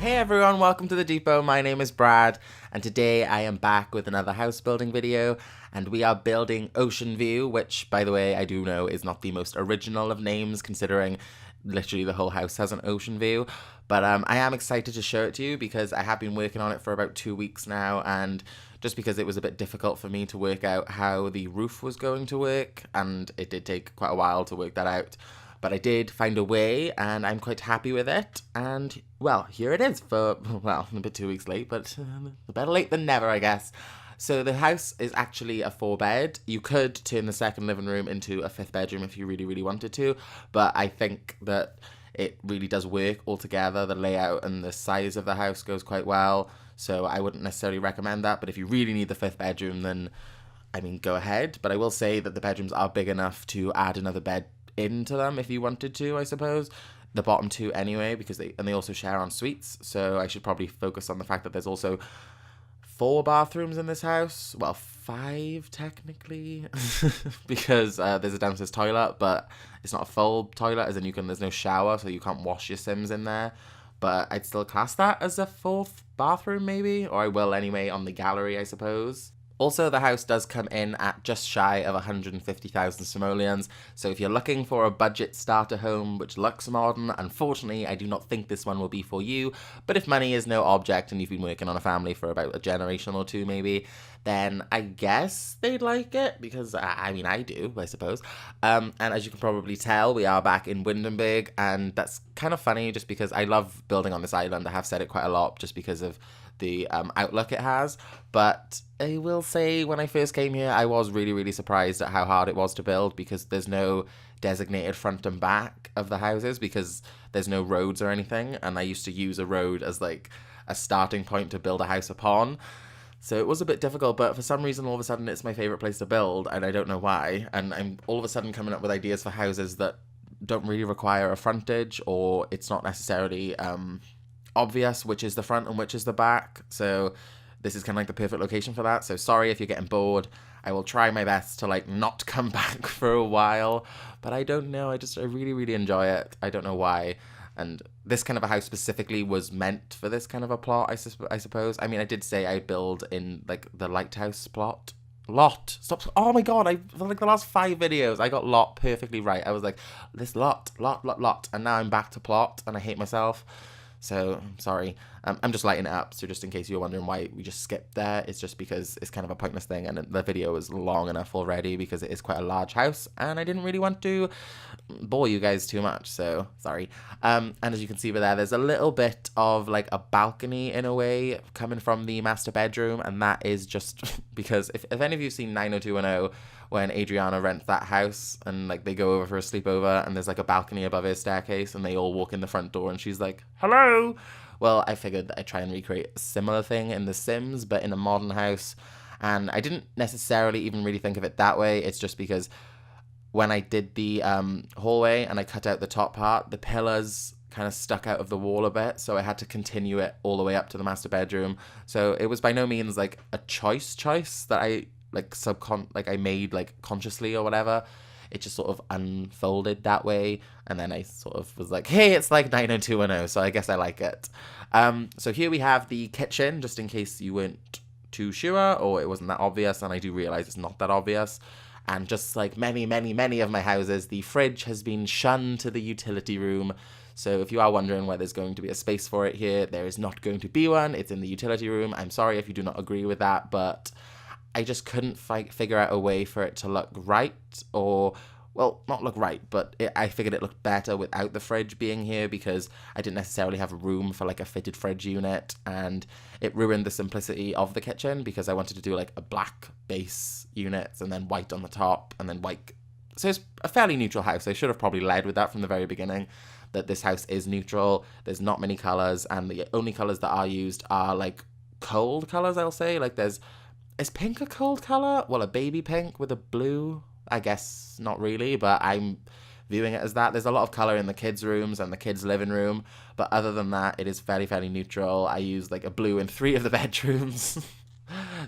Hey everyone, welcome to the Depot. My name is Brad, and today I am back with another house building video, and we are building Ocean View, which, by the way, I do know is not the most original of names, considering literally the whole house has an ocean view. But I am excited to show it to you because I have been working on it for about 2 weeks now, and just because it was a bit difficult for me to work out how the roof was going to work, and it did take quite a while to work that out. But I did find a way, and I'm quite happy with it. And, well, here it is for, well, a bit 2 weeks late, but better late than never, I guess. So the house is actually a 4-bed. You could turn the second living room into a 5th bedroom if you really, really wanted to. But I think that it really does work altogether. The layout and the size of the house goes quite well. So I wouldn't necessarily recommend that. But if you really need the 5th bedroom, then, I mean, go ahead. But I will say that the bedrooms are big enough to add another bed into them if you wanted to, I suppose. The bottom two anyway, because they also share en suites, so I should probably focus on the fact that there's also 4 bathrooms in this house. Well, 5 technically, because there's a downstairs toilet, but it's not a full toilet, as in there's no shower, so you can't wash your Sims in there. But I'd still class that as a 4th bathroom maybe, or I will anyway on the gallery, I suppose. Also, the house does come in at just shy of 150,000 simoleons, so if you're looking for a budget starter home which looks modern, unfortunately I do not think this one will be for you, but if money is no object and you've been working on a family for about a generation or two maybe, then I guess they'd like it, because, I mean, I do, I suppose. And as you can probably tell, we are back in Windenburg, and that's kind of funny just because I love building on this island. I have said it quite a lot just because of the outlook it has, but I will say when I first came here I was really, really surprised at how hard it was to build, because there's no designated front and back of the houses because there's no roads or anything, and I used to use a road as like a starting point to build a house upon. So it was a bit difficult, but for some reason all of a sudden it's my favourite place to build, and I don't know why, and I'm all of a sudden coming up with ideas for houses that don't really require a frontage, or it's not necessarily obvious which is the front and which is the back. So this is kind of like the perfect location for that. So sorry if you're getting bored. I will try my best to like not come back for a while, but I don't know, I really, really enjoy it. I don't know why. And this kind of a house specifically was meant for this kind of a plot, I suppose. I mean, I did say I'd build in like the lighthouse plot. Lot. Stop. Oh my god, for like the last 5 videos, I got lot perfectly right. I was like, this lot. And now I'm back to plot, and I hate myself. So, sorry. I'm just lighting it up, so just in case you're wondering why we just skipped there, it's just because it's kind of a pointless thing, and the video is long enough already because it is quite a large house, and I didn't really want to bore you guys too much, so sorry. And as you can see over there, there's a little bit of like a balcony in a way coming from the master bedroom, and that is just because if any of you have seen 90210, when Adriana rents that house and like they go over for a sleepover and there's like a balcony above her staircase and they all walk in the front door and she's like, hello. Well, I figured that I'd try and recreate a similar thing in The Sims, but in a modern house. And I didn't necessarily even really think of it that way. It's just because when I did the hallway and I cut out the top part, the pillars kind of stuck out of the wall a bit, so I had to continue it all the way up to the master bedroom. So it was by no means like a choice that I I made like consciously or whatever. It just sort of unfolded that way, and then I sort of was like, hey, it's like 90210, so I guess I like it. So here we have the kitchen, just in case you weren't too sure or it wasn't that obvious, and I do realize it's not that obvious. And just like many, many, many of my houses, the fridge has been shunned to the utility room. So if you are wondering where there's going to be a space for it here, there is not going to be one. It's in the utility room. I'm sorry if you do not agree with that, but I just couldn't figure out a way for it to look right, or, well, not look right, but I figured it looked better without the fridge being here, because I didn't necessarily have room for like a fitted fridge unit, and it ruined the simplicity of the kitchen because I wanted to do like a black base unit and then white on the top and then white. So it's a fairly neutral house. I should have probably led with that from the very beginning, that this house is neutral. There's not many colors, and the only colors that are used are like cold colors, I'll say. Like is pink a cold color? Well, a baby pink with a blue? I guess not really, but I'm viewing it as that. There's a lot of color in the kids' rooms and the kids' living room, but other than that, it is fairly, fairly neutral. I use like a blue in 3 of the bedrooms.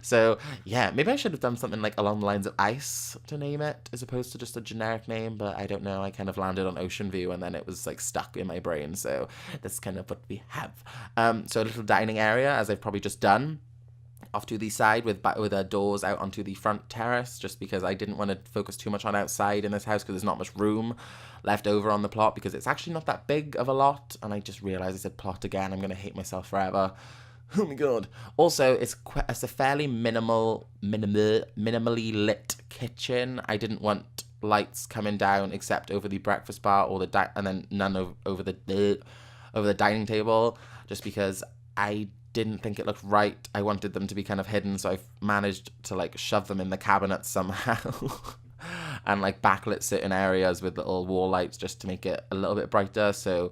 So yeah, maybe I should have done something like along the lines of ice to name it as opposed to just a generic name, but I don't know. I kind of landed on Ocean View and then it was like stuck in my brain. So that's kind of what we have. So a little dining area, as I've probably just done, off to the side with doors out onto the front terrace, just because I didn't want to focus too much on outside in this house because there's not much room left over on the plot, because it's actually not that big of a lot. And I just realized I said plot again. I'm going to hate myself forever. Oh my god. Also, it's a fairly minimally lit kitchen. I didn't want lights coming down except over the breakfast bar or and then none over the dining table, just because I didn't think it looked right. I wanted them to be kind of hidden, so I've managed to like shove them in the cabinets somehow and like backlit certain areas with little wall lights just to make it a little bit brighter. So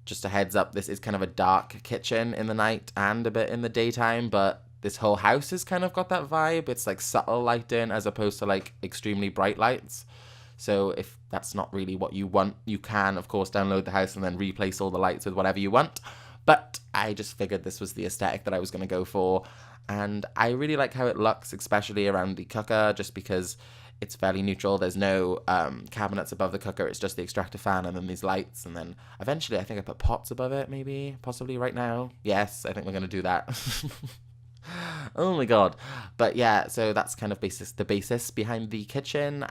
just a heads up, this is kind of a dark kitchen in the night and a bit in the daytime, but this whole house has kind of got that vibe. It's like subtle lighting as opposed to like extremely bright lights. So if that's not really what you want, you can of course download the house and then replace all the lights with whatever you want. But I just figured this was the aesthetic that I was going to go for. And I really like how it looks, especially around the cooker, just because it's fairly neutral. There's no cabinets above the cooker. It's just the extractor fan and then these lights. And then eventually I think I put pots above it, maybe, possibly right now. Yes, I think we're going to do that. Oh my god. But yeah, so that's kind of the basis behind the kitchen.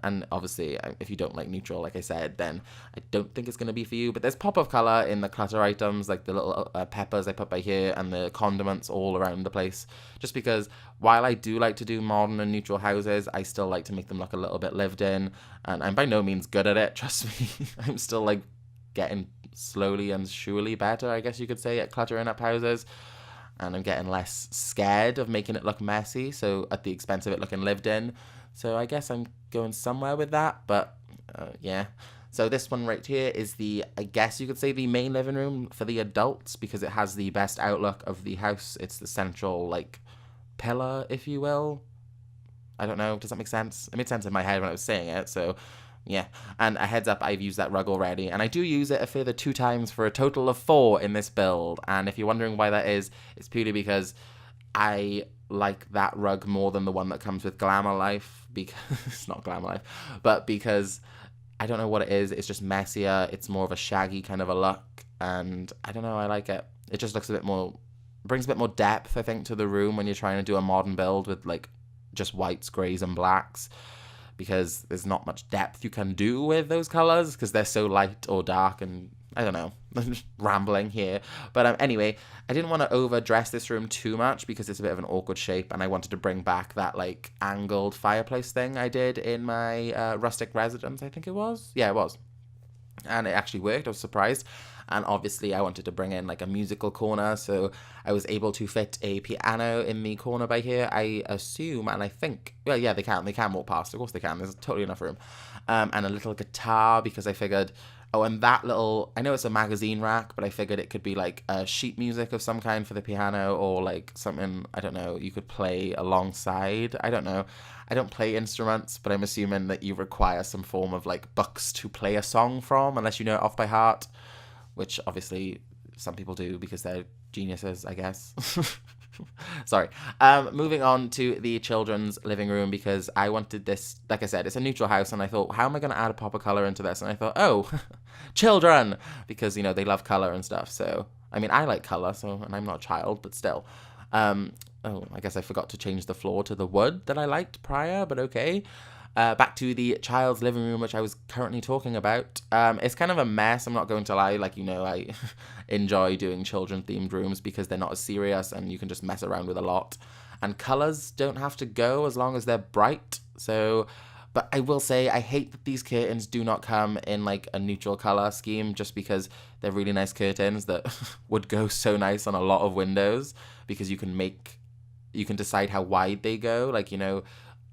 And obviously if you don't like neutral, like I said, then I don't think it's going to be for you. But there's pop of color in the clutter items, like the little peppers I put by here and the condiments all around the place, just because while I do like to do modern and neutral houses, I still like to make them look a little bit lived in, and I'm by no means good at it, trust me. I'm still like getting slowly and surely better, I guess you could say, at cluttering up houses. And I'm getting less scared of making it look messy, so at the expense of it looking lived in. So I guess I'm going somewhere with that, but yeah. So this one right here is I guess you could say the main living room for the adults, because it has the best outlook of the house. It's the central, like, pillar, if you will. I don't know, does that make sense? It made sense in my head when I was saying it, so yeah. And a heads up, I've used that rug already, and I do use it a further 2 times for a total of 4 in this build. And if you're wondering why that is, it's purely because I like that rug more than the one that comes with Glamour Life, because it's not Glamour Life, but because I don't know what it is. It's just messier. It's more of a shaggy kind of a look, and I don't know, I like it. It just looks a bit more, brings a bit more depth, I think, to the room when you're trying to do a modern build with like just whites, greys, and blacks, because there's not much depth you can do with those colors because they're so light or dark. And I don't know, I'm just rambling here. But anyway, I didn't want to overdress this room too much because it's a bit of an awkward shape, and I wanted to bring back that like angled fireplace thing I did in my rustic residence, I think it was. Yeah, it was. And it actually worked. I was surprised. And obviously I wanted to bring in like a musical corner, so I was able to fit a piano in the corner by here, I assume, and I think, well, yeah, they can walk past, of course they can, there's totally enough room, and a little guitar, because I figured, oh, and that little, I know it's a magazine rack, but I figured it could be like sheet music of some kind for the piano, or like something, I don't know, you could play alongside, I don't know. I don't play instruments, but I'm assuming that you require some form of like books to play a song from, unless you know it off by heart, which obviously some people do because they're geniuses, I guess. Sorry. Moving on to the children's living room, because I wanted this, like I said, it's a neutral house, and I thought, how am I going to add a pop of color into this? And I thought, oh, children, because, you know, they love color and stuff. So, I mean, I like color, so, and I'm not a child, but still. Oh, I guess I forgot to change the floor to the wood that I liked prior, but okay. Back to the child's living room, which I was currently talking about. It's kind of a mess, I'm not going to lie. Like, you know, I enjoy doing children-themed rooms because they're not as serious and you can just mess around with a lot. And colors don't have to go as long as they're bright. So, but I will say I hate that these curtains do not come in like a neutral color scheme, just because they're really nice curtains that would go so nice on a lot of windows, because you can decide how wide they go. Like, you know,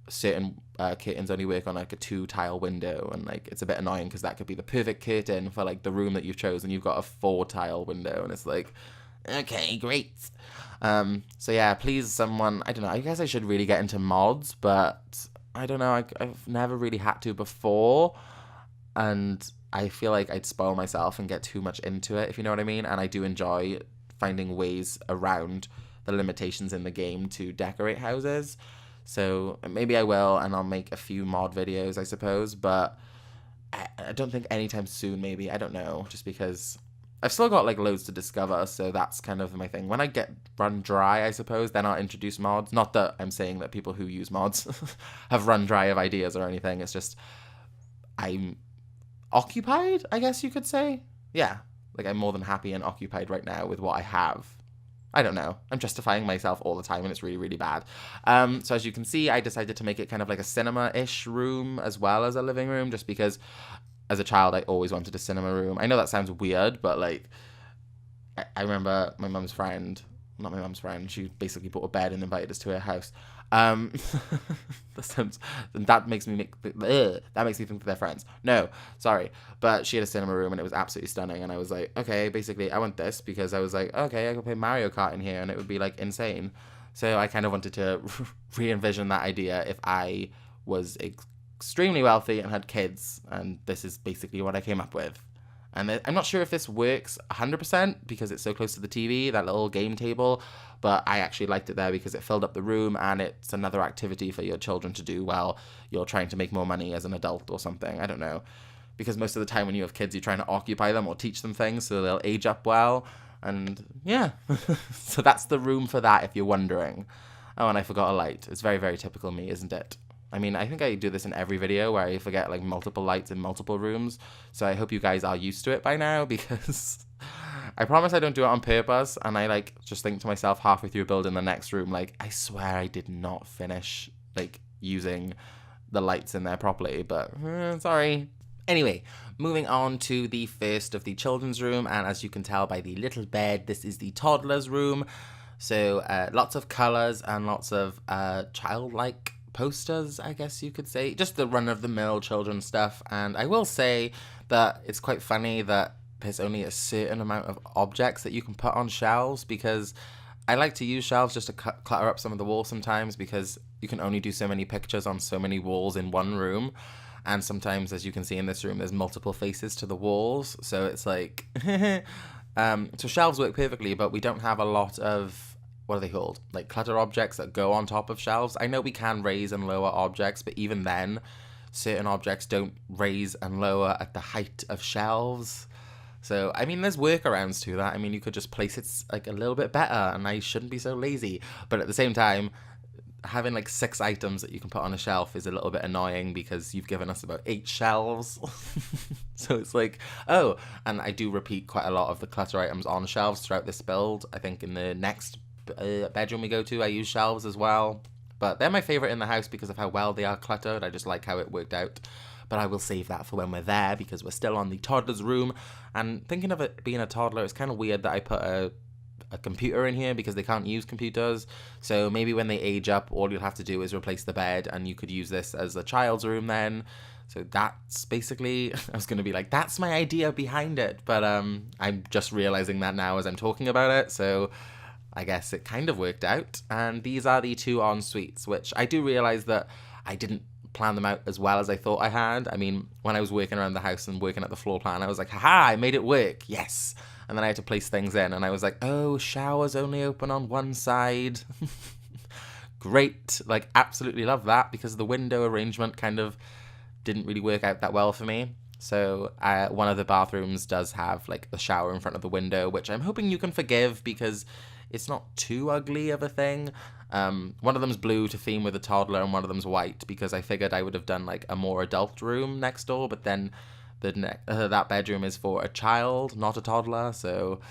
certain curtains only work on like a 2-tile window, and like it's a bit annoying because that could be the perfect curtain for like the room that you've chosen. You've got a 4-tile window, and it's like, okay, great. So yeah, please someone, I don't know, I guess I should really get into mods, but I don't know, I've never really had to before, and I feel like I'd spoil myself and get too much into it, if you know what I mean. And I do enjoy finding ways around the limitations in the game to decorate houses. So maybe I will, and I'll make a few mod videos, I suppose, but I don't think anytime soon, maybe. I don't know, just because I've still got like loads to discover, so that's kind of my thing. When I get run dry, I suppose, then I'll introduce mods. Not that I'm saying that people who use mods have run dry of ideas or anything. It's just I'm occupied, I guess you could say. Yeah, like I'm more than happy and occupied right now with what I have. I don't know. I'm justifying myself all the time, and it's really, really bad. So as you can see, I decided to make it kind of like a cinema-ish room as well as a living room, just because as a child, I always wanted a cinema room. I know that sounds weird, but like, I remember my mum's friend, not my mum's friend, she basically bought a bed and invited us to her house. That makes me think they're friends. No, sorry. But she had a cinema room and it was absolutely stunning. And I was like, okay, basically I want this, because I was like, okay, I could play Mario Kart in here and it would be like insane. So I kind of wanted to re-envision that idea if I was extremely wealthy and had kids. And this is basically what I came up with. And I'm not sure if this works 100% because it's so close to the TV, that little game table, but I actually liked it there because it filled up the room and it's another activity for your children to do while you're trying to make more money as an adult or something. I don't know. Because most of the time when you have kids, you're trying to occupy them or teach them things so they'll age up well. And yeah, so that's the room for that if you're wondering. Oh, and I forgot a light. It's very, very typical me, isn't it? I mean, I think I do this in every video where I forget like multiple lights in multiple rooms. So I hope you guys are used to it by now, because I promise I don't do it on purpose. And I like just think to myself halfway through building the next room, like, I swear I did not finish like using the lights in there properly, but sorry. Anyway, moving on to the first of the children's room. And as you can tell by the little bed, this is the toddler's room. So lots of colors and lots of childlike posters, I guess you could say, just the run-of-the-mill children's stuff. And I will say that it's quite funny that there's only a certain amount of objects that you can put on shelves, because I like to use shelves just to clutter up some of the walls sometimes, because you can only do so many pictures on so many walls in one room. And sometimes, as you can see in this room, there's multiple faces to the walls, so it's like so shelves work perfectly, but we don't have a lot of, what are they called? Like clutter objects that go on top of shelves. I know we can raise and lower objects, but even then, certain objects don't raise and lower at the height of shelves. So, I mean, there's workarounds to that. I mean, you could just place it like a little bit better, and I shouldn't be so lazy. But at the same time, having like 6 items that you can put on a shelf is a little bit annoying, because you've given us about 8 shelves. So it's like, oh, and I do repeat quite a lot of the clutter items on shelves throughout this build. I think in the next bedroom we go to, I use shelves as well, but they're my favorite in the house because of how well they are cluttered. I just like how it worked out, but I will save that for when we're there, because we're still on the toddler's room. And thinking of it being a toddler, it's kind of weird that I put a computer in here, because they can't use computers. So maybe when they age up, all you'll have to do is replace the bed, and you could use this as a child's room then. So that's basically, I was going to be like, that's my idea behind it, but I'm just realizing that now as I'm talking about it. So I guess it kind of worked out. And these are the 2 en-suites, which I do realize that I didn't plan them out as well as I thought I had. I mean, when I was working around the house and working at the floor plan, I was like, haha, I made it work, yes. And then I had to place things in, and I was like, oh, showers only open on one side. Great, like, absolutely love that, because the window arrangement kind of didn't really work out that well for me. So one of the bathrooms does have like the shower in front of the window, which I'm hoping you can forgive, because it's not too ugly of a thing. One of them's blue to theme with a toddler, and one of them's white, because I figured I would have done like a more adult room next door, but then that bedroom is for a child, not a toddler. So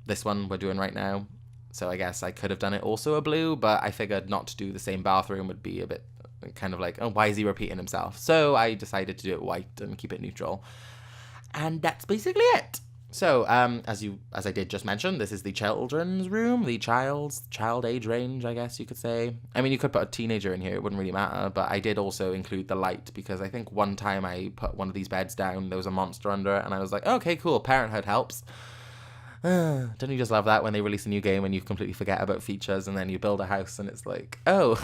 this one we're doing right now. So I guess I could have done it also a blue, but I figured not to do the same bathroom would be a bit kind of like, oh, why is he repeating himself? So I decided to do it white and keep it neutral. And that's basically it. So, as I did just mention, this is the children's room, the child age range, I guess you could say. I mean, you could put a teenager in here, it wouldn't really matter, but I did also include the light, because I think one time I put one of these beds down, there was a monster under it, and I was like, okay, cool, parenthood helps. Don't you just love that when they release a new game and you completely forget about features, and then you build a house and it's like, oh,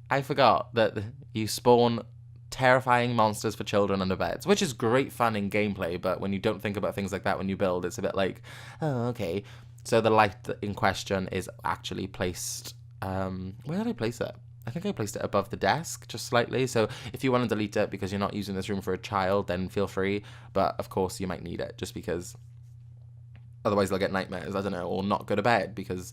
I forgot that you spawn terrifying monsters for children under beds, which is great fun in gameplay, but when you don't think about things like that when you build, it's a bit like, oh, okay. So the light in question is actually placed, where did I place it? I think I placed it above the desk, just slightly. So if you want to delete it because you're not using this room for a child, then feel free. But of course you might need it, just because otherwise they'll get nightmares, I don't know, or not go to bed because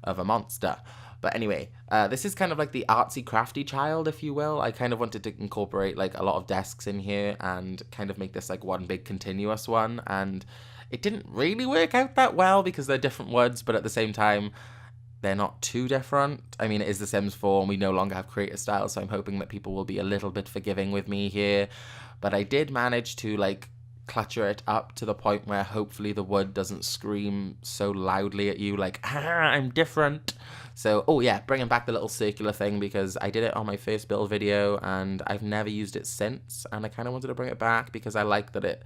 of a monster. But anyway, this is kind of like the artsy crafty child, if you will. I kind of wanted to incorporate like a lot of desks in here and kind of make this like one big continuous one. And it didn't really work out that well because they're different woods, but at the same time, they're not too different. I mean, it is The Sims 4 and we no longer have creator style, so I'm hoping that people will be a little bit forgiving with me here. But I did manage to like clutter it up to the point where hopefully the wood doesn't scream so loudly at you like, I'm different. So, oh yeah, bringing back the little circular thing because I did it on my first build video and I've never used it since, and I kind of wanted to bring it back because I like that it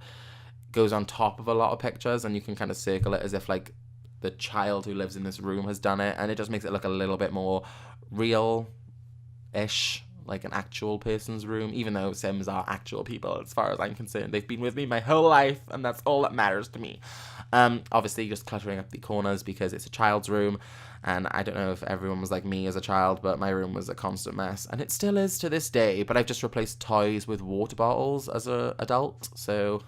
goes on top of a lot of pictures and you can kind of circle it as if like the child who lives in this room has done it, and it just makes it look a little bit more real-ish, like an actual person's room, even though Sims are actual people as far as I'm concerned. They've been with me my whole life, and that's all that matters to me. Obviously, just cluttering up the corners because it's a child's room, and I don't know if everyone was like me as a child, but my room was a constant mess, and it still is to this day, but I've just replaced toys with water bottles as an adult, so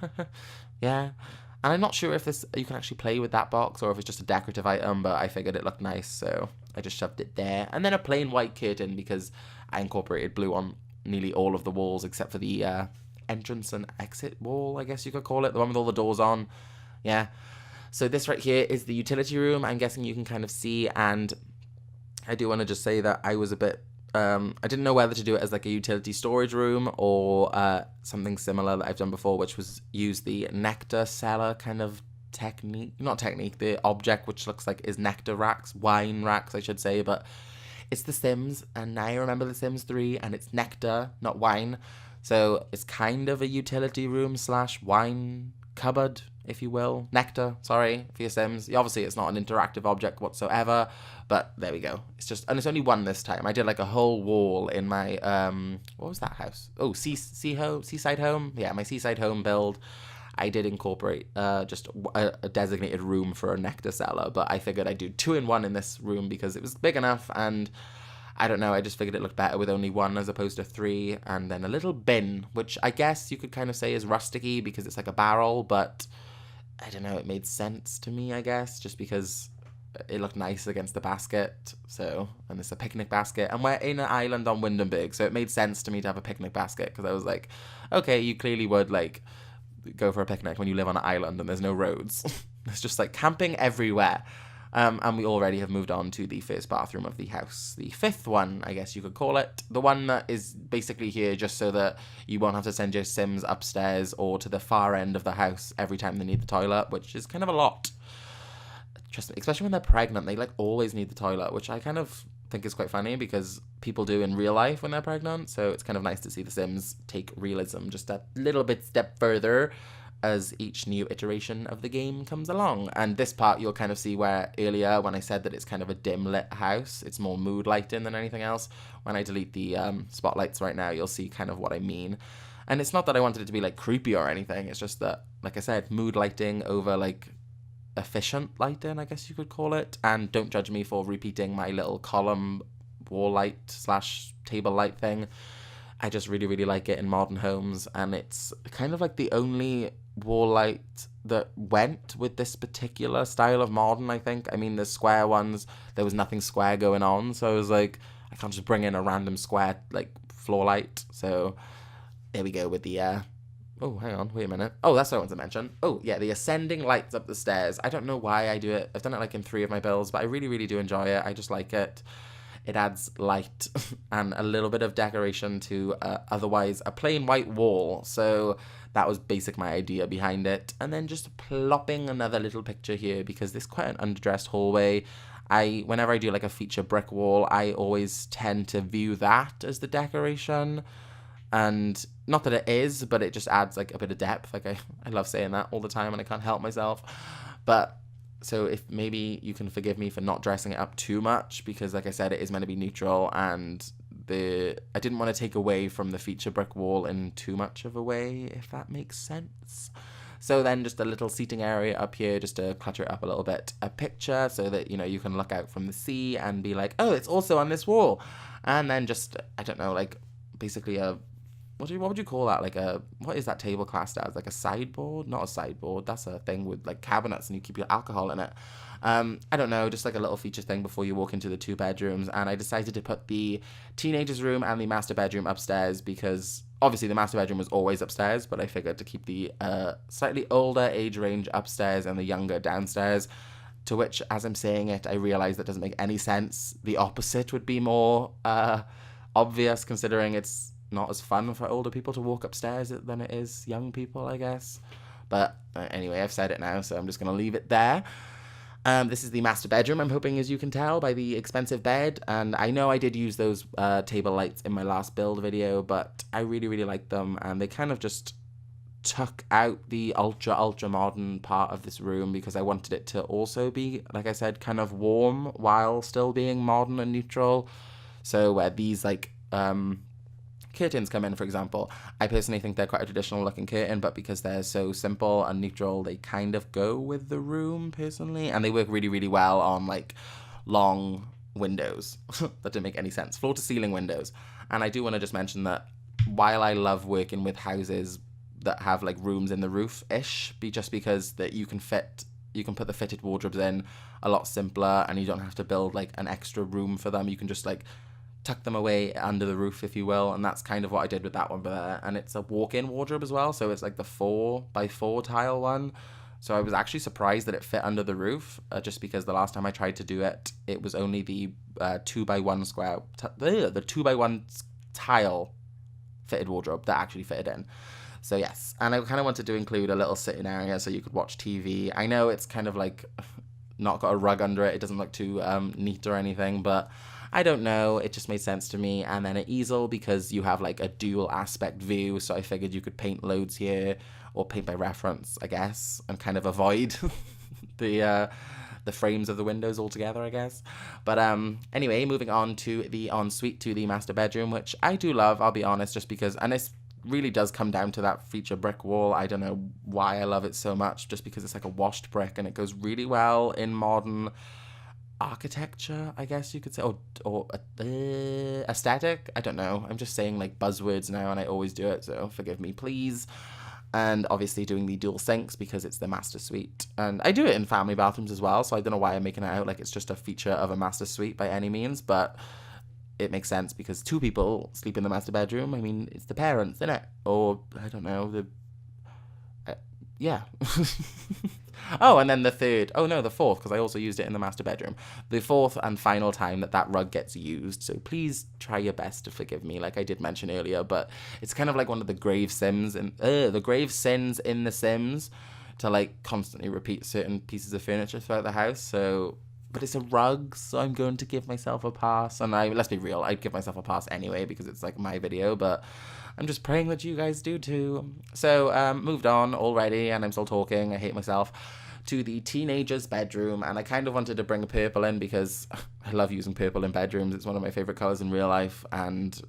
yeah. And I'm not sure if this you can actually play with that box or if it's just a decorative item, but I figured it looked nice, so I just shoved it there. And then a plain white curtain because I incorporated blue on nearly all of the walls except for the entrance and exit wall, I guess you could call it, the one with all the doors on. Yeah. So this right here is the utility room, I'm guessing you can kind of see, and I do want to just say that I was a bit I didn't know whether to do it as like a utility storage room or something similar that I've done before, which was use the nectar cellar kind of the object which looks like is nectar racks, wine racks I should say, but it's The Sims and I remember The Sims 3 and it's nectar, not wine, so it's kind of a utility room / wine cupboard, if you will. Nectar, sorry, for your Sims. Obviously, it's not an interactive object whatsoever, but there we go. It's just, and it's only one this time. I did like a whole wall in my, what was that house? Oh, Seaside Home? Yeah, my Seaside Home build. I did incorporate just a designated room for a nectar cellar, but I figured I'd do 2-in-1 in this room because it was big enough, and I don't know, I just figured it looked better with only 1 as opposed to 3, and then a little bin, which I guess you could kind of say is rusticy because it's like a barrel, but I don't know, it made sense to me, I guess, just because it looked nice against the basket, so, and it's a picnic basket, and we're in an island on Windenburg, so it made sense to me to have a picnic basket, because I was like, okay, you clearly would, like, go for a picnic when you live on an island and there's no roads. It's just, like, camping everywhere. And we already have moved on to the first bathroom of the house. The 5th one, I guess you could call it. The one that is basically here just so that you won't have to send your Sims upstairs or to the far end of the house every time they need the toilet, which is kind of a lot. Trust me, especially when they're pregnant, they like always need the toilet, which I kind of think is quite funny because people do in real life when they're pregnant. So it's kind of nice to see The Sims take realism just a little bit step further as each new iteration of the game comes along. And this part you'll kind of see where earlier when I said that it's kind of a dim lit house, it's more mood lighting than anything else. When I delete the spotlights right now, you'll see kind of what I mean. And it's not that I wanted it to be like creepy or anything, it's just that, like I said, mood lighting over like efficient lighting, I guess you could call it. And don't judge me for repeating my little column wall light / table light thing. I just really, really like it in modern homes, and it's kind of like the only wall light that went with this particular style of modern, I think. I mean, the square ones, there was nothing square going on, so I was like, I can't just bring in a random square, like, floor light. So there we go with the, oh, hang on, wait a minute. Oh, that's what I want to mention. Oh, yeah, the ascending lights up the stairs. I don't know why I do it. I've done it, like, in 3 of my builds, but I really, really do enjoy it. I just like it. It adds light and a little bit of decoration to otherwise a plain white wall. So that was basic my idea behind it. And then just plopping another little picture here because this is quite an underdressed hallway. Whenever I do like a feature brick wall, I always tend to view that as the decoration. And not that it is, but it just adds like a bit of depth. Like I love saying that all the time and I can't help myself. But so if maybe you can forgive me for not dressing it up too much because, like I said, it is meant to be neutral, and I didn't want to take away from the feature brick wall in too much of a way, if that makes sense. So then just a little seating area up here just to clutter it up a little bit. A picture so that, you know, you can look out from the sea and be like, oh, it's also on this wall. And then just, I don't know, like basically a, what would you call that? Like a, what is that table classed as? Like a sideboard? Not a sideboard. That's a thing with like cabinets and you keep your alcohol in it. I don't know, just like a little feature thing before you walk into the 2 bedrooms. And I decided to put the teenager's room and the master bedroom upstairs because obviously the master bedroom was always upstairs, but I figured to keep the slightly older age range upstairs and the younger downstairs. To which, as I'm saying it, I realize that doesn't make any sense. The opposite would be more obvious, considering it's not as fun for older people to walk upstairs than it is young people, I guess. But anyway, I've said it now, so I'm just going to leave it there. This is the master bedroom, I'm hoping, as you can tell by the expensive bed. And I know I did use those table lights in my last build video, but I really, really like them. And they kind of just took out the ultra modern part of this room because I wanted it to also be, like I said, kind of warm while still being modern and neutral. So where these like curtains come in, for example, I personally think they're quite a traditional looking curtain, but because they're so simple and neutral, they kind of go with the room personally, and they work really, really well on like long windows that don't make any sense, floor to ceiling windows. And I do want to just mention that while I love working with houses that have like rooms in the roof-ish, just because that you can put the fitted wardrobes in a lot simpler and you don't have to build like an extra room for them. You can just like tuck them away under the roof, if you will, and that's kind of what I did with that one there. And it's a walk-in wardrobe as well, so it's like the 4x4 tile one. So I was actually surprised that it fit under the roof, just because the last time I tried to do it, it was only the 2x1 square, the 2x1 tile fitted wardrobe that actually fitted in. So yes, and I kind of wanted to include a little sitting area so you could watch TV. I know it's kind of like not got a rug under it, it doesn't look too neat or anything, but I don't know, it just made sense to me. And then an easel because you have like a dual aspect view, so I figured you could paint loads here, or paint by reference, I guess, and kind of avoid the frames of the windows altogether, I guess. But anyway, moving on to the ensuite, to the master bedroom, which I do love, I'll be honest, just because, and it's really does come down to that feature brick wall. I don't know why I love it so much, just because it's like a washed brick and it goes really well in modern architecture, I guess you could say, or aesthetic. I don't know, I'm just saying like buzzwords now and I always do it, so forgive me please. And obviously doing the dual sinks because it's the master suite, and I do it in family bathrooms as well, so I don't know why I'm making it out like it's just a feature of a master suite by any means, but it makes sense because 2 people sleep in the master bedroom. I mean, it's the parents, isn't it? Or I don't know, yeah. Oh, and then the 4th, because I also used it in the master bedroom. The 4th and final time that rug gets used, so please try your best to forgive me, like I did mention earlier, but it's kind of like one of the grave sins in The Sims, to like constantly repeat certain pieces of furniture throughout the house, so, but it's a rug, so I'm going to give myself a pass, and let's be real, I'd give myself a pass anyway, because it's like my video, but I'm just praying that you guys do too. So, moved on already, and I'm still talking, I hate myself, to the teenager's bedroom, and I kind of wanted to bring purple in because I love using purple in bedrooms. It's one of my favorite colors in real life, and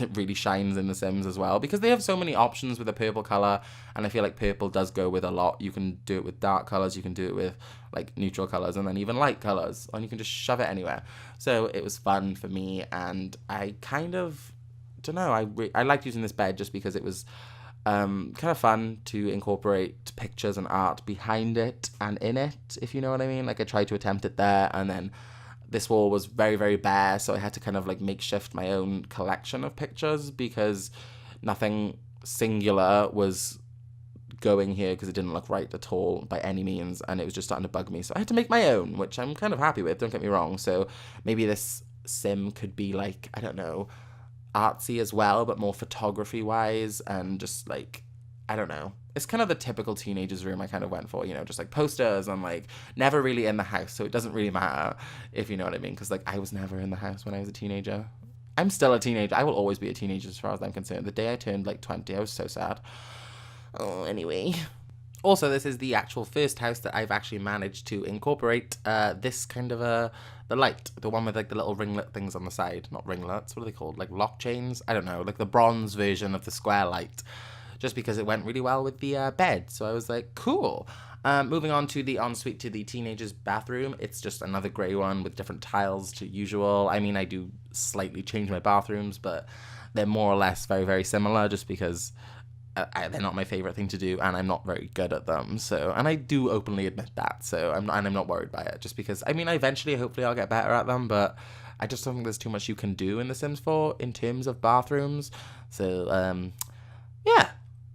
it really shines in The Sims as well, because they have so many options with the purple color, and I feel like purple does go with a lot. You can do it with dark colors, you can do it with like neutral colors, and then even light colors, and you can just shove it anywhere. So it was fun for me, and I kind of don't know, I liked using this bed just because it was kind of fun to incorporate pictures and art behind it and in it, if you know what I mean. Like I tried to attempt it there, and then this wall was very, very bare, so I had to kind of like makeshift my own collection of pictures because nothing singular was going here because it didn't look right at all by any means, and it was just starting to bug me, so I had to make my own, which I'm kind of happy with, don't get me wrong. So maybe this sim could be like, I don't know, artsy as well, but more photography wise, and just like, I don't know, it's kind of the typical teenager's room I kind of went for, you know, just like posters, and like never really in the house, so it doesn't really matter, if you know what I mean, because like I was never in the house when I was a teenager. I'm still a teenager, I will always be a teenager as far as I'm concerned. The day I turned like 20, I was so sad. Oh, anyway. Also, this is the actual first house that I've actually managed to incorporate this kind of the light, the one with like the little ringlet things on the side. Not ringlets, what are they called? Like lock chains? I don't know, like the bronze version of the square light. just because it went really well with the bed. So I was like, cool. Moving on to the ensuite to the teenagers' bathroom. It's just another grey one with different tiles to usual. I mean, I do slightly change my bathrooms, but they're more or less very, very similar just because they're not my favorite thing to do, and I'm not very good at them. So, and I do openly admit that. So I'm not worried by it, just because I mean, hopefully I'll get better at them, but I just don't think there's too much you can do in The Sims 4 in terms of bathrooms. So yeah.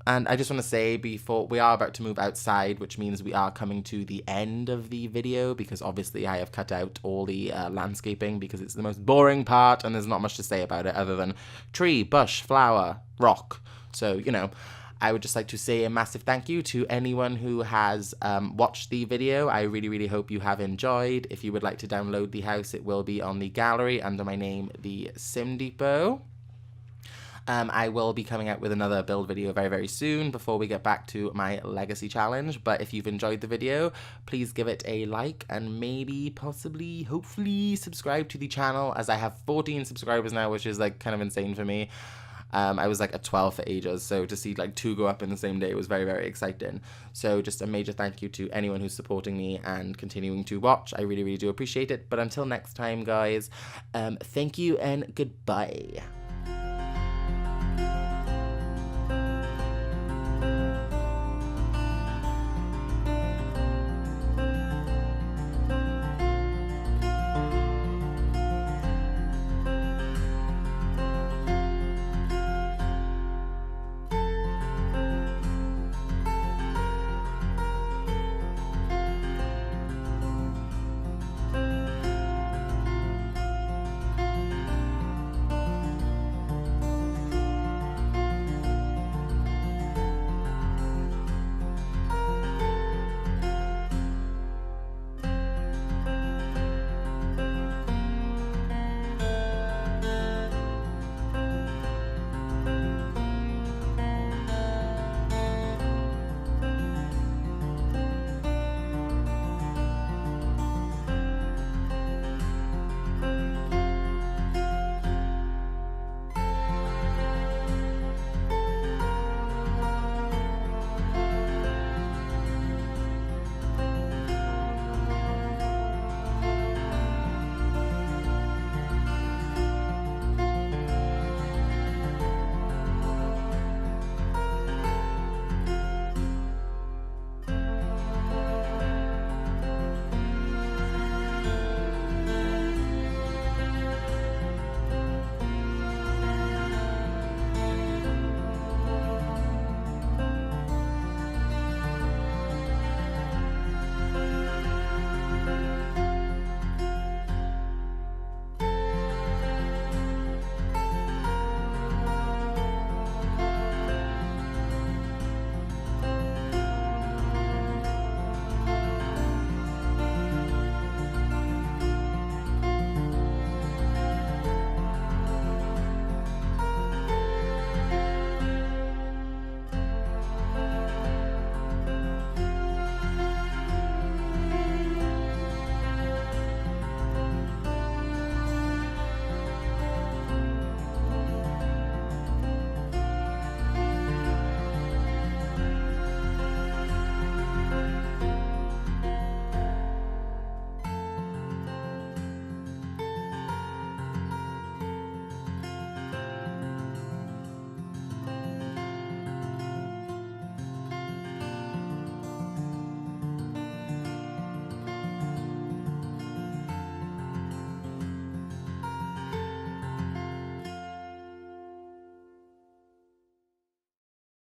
And I just want to say, before we are about to move outside, which means we are coming to the end of the video, because obviously I have cut out all the landscaping because it's the most boring part and there's not much to say about it other than tree, bush, flower, rock. So, you know, I would just like to say a massive thank you to anyone who has watched the video. I really, really hope you have enjoyed. If you would like to download the house, it will be on the gallery under my name, The Sim Depot. I will be coming out with another build video very, very soon before we get back to my legacy challenge. But if you've enjoyed the video, please give it a like and maybe, possibly, hopefully subscribe to the channel, as I have 14 subscribers now, which is like kind of insane for me. I was like at 12 for ages, so to see like 2 go up in the same day was very, very exciting. So just a major thank you to anyone who's supporting me and continuing to watch. I really, really do appreciate it. But until next time, guys, thank you and goodbye.